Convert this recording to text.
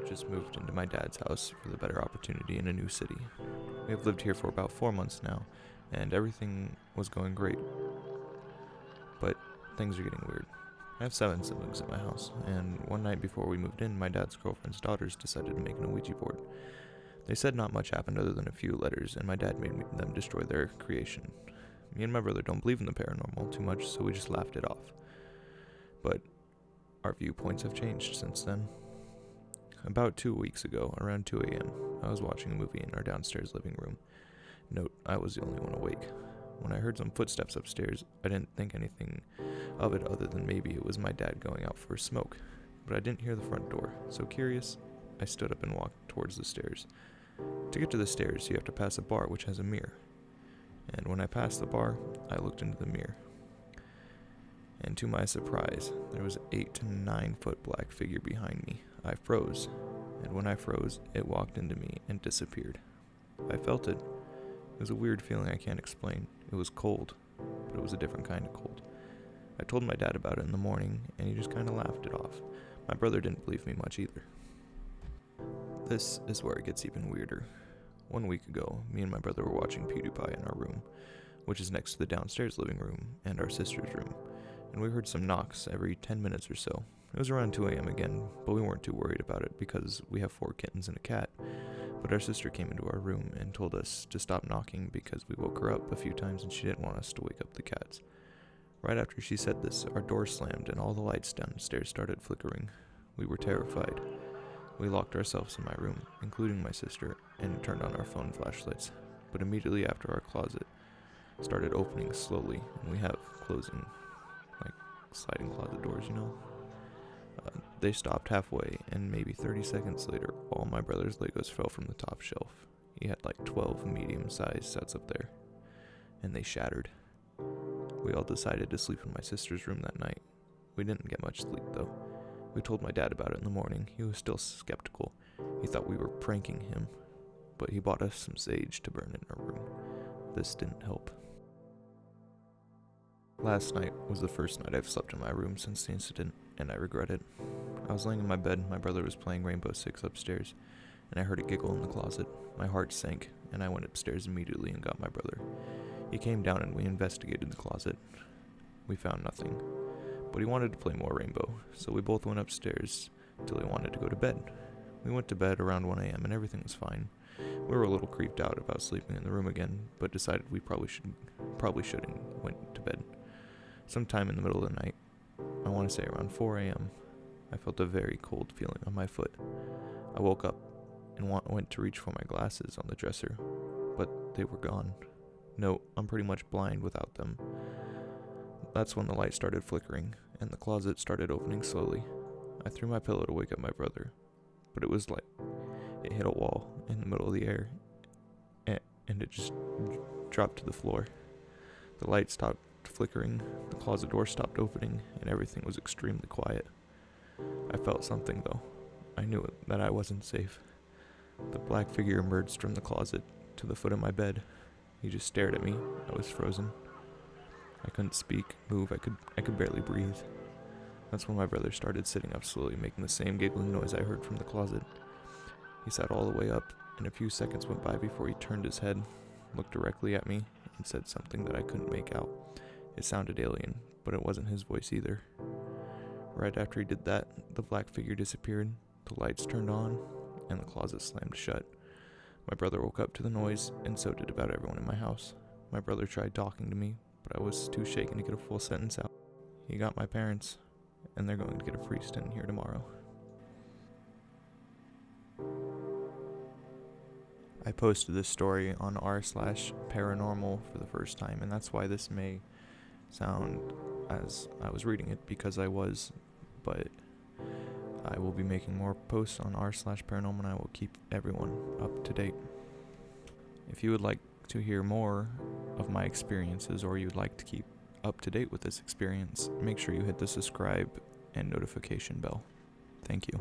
just moved into my dad's house for the better opportunity in a new city. We have lived here for about 4 months now, and everything was going great. But things are getting weird. I have 7 siblings at my house, and one night before we moved in, my dad's girlfriend's daughters decided to make an Ouija board. They said not much happened other than a few letters, and my dad made them destroy their creation. Me and my brother don't believe in the paranormal too much, so we just laughed it off. But our viewpoints have changed since then. About 2 weeks ago, around 2 a.m., I was watching a movie in our downstairs living room. Note, I was the only one awake. When I heard some footsteps upstairs, I didn't think anything of it other than maybe it was my dad going out for a smoke. But I didn't hear the front door, so curious, I stood up and walked towards the stairs. To get to the stairs, you have to pass a bar which has a mirror. And when I passed the bar, I looked into the mirror. And to my surprise, there was an 8 to 9 foot black figure behind me. I froze, and when I froze, it walked into me and disappeared. I felt it. It was a weird feeling I can't explain. It was cold, but it was a different kind of cold. I told my dad about it in the morning, and he just kind of laughed it off. My brother didn't believe me much either. This is where it gets even weirder. 1 week ago, me and my brother were watching PewDiePie in our room, which is next to the downstairs living room and our sister's room, and we heard some knocks every 10 minutes or so. It was around 2 a.m. again, but we weren't too worried about it because we have 4 kittens and a cat. But our sister came into our room and told us to stop knocking because we woke her up a few times and she didn't want us to wake up the cats. Right after she said this, our door slammed and all the lights downstairs started flickering. We were terrified. We locked ourselves in my room, including my sister, and turned on our phone flashlights. But immediately after, our closet started opening slowly, and we have closing, like sliding closet doors, you know? They stopped halfway, and maybe 30 seconds later, all my brother's Legos fell from the top shelf. He had like 12 medium-sized sets up there, and they shattered. We all decided to sleep in my sister's room that night. We didn't get much sleep, though. We told my dad about it in the morning. He was still skeptical. He thought we were pranking him, but he bought us some sage to burn in our room. This didn't help. Last night was the first night I've slept in my room since the incident, and I regret it. I was laying in my bed, my brother was playing Rainbow Six upstairs, and I heard a giggle in the closet. My heart sank, and I went upstairs immediately and got my brother. He came down and we investigated the closet. We found nothing, but he wanted to play more Rainbow, so we both went upstairs till he wanted to go to bed. We went to bed around 1 a.m. and everything was fine. We were a little creeped out about sleeping in the room again, but decided we probably should and went to bed. Sometime in the middle of the night, I want to say around 4 a.m., I felt a very cold feeling on my foot. I woke up and went to reach for my glasses on the dresser, but they were gone. No, I'm pretty much blind without them. That's when the light started flickering, and the closet started opening slowly. I threw my pillow to wake up my brother, but it was like it hit a wall in the middle of the air, and it just dropped to the floor. The light stopped flickering, the closet door stopped opening, and everything was extremely quiet. I felt something, though. I knew that I wasn't safe. The black figure emerged from the closet to the foot of my bed. He just stared at me. I was frozen. I couldn't speak, move, I could barely breathe. That's when my brother started sitting up slowly, making the same giggling noise I heard from the closet. He sat all the way up, and a few seconds went by before he turned his head, looked directly at me, and said something that I couldn't make out. It sounded alien, but it wasn't his voice either. Right after he did that, the black figure disappeared, the lights turned on, and the closet slammed shut. My brother woke up to the noise, and so did about everyone in my house. My brother tried talking to me, but I was too shaken to get a full sentence out. He got my parents, and they're going to get a free stint here tomorrow. I posted this story on r/paranormal for the first time, and that's why this may sound as I was reading it, because I was, but I will be making more posts on r/paranormal, and I will keep everyone up to date. If you would like to hear more of my experiences, or you'd like to keep up to date with this experience, make sure you hit the subscribe and notification bell. Thank you.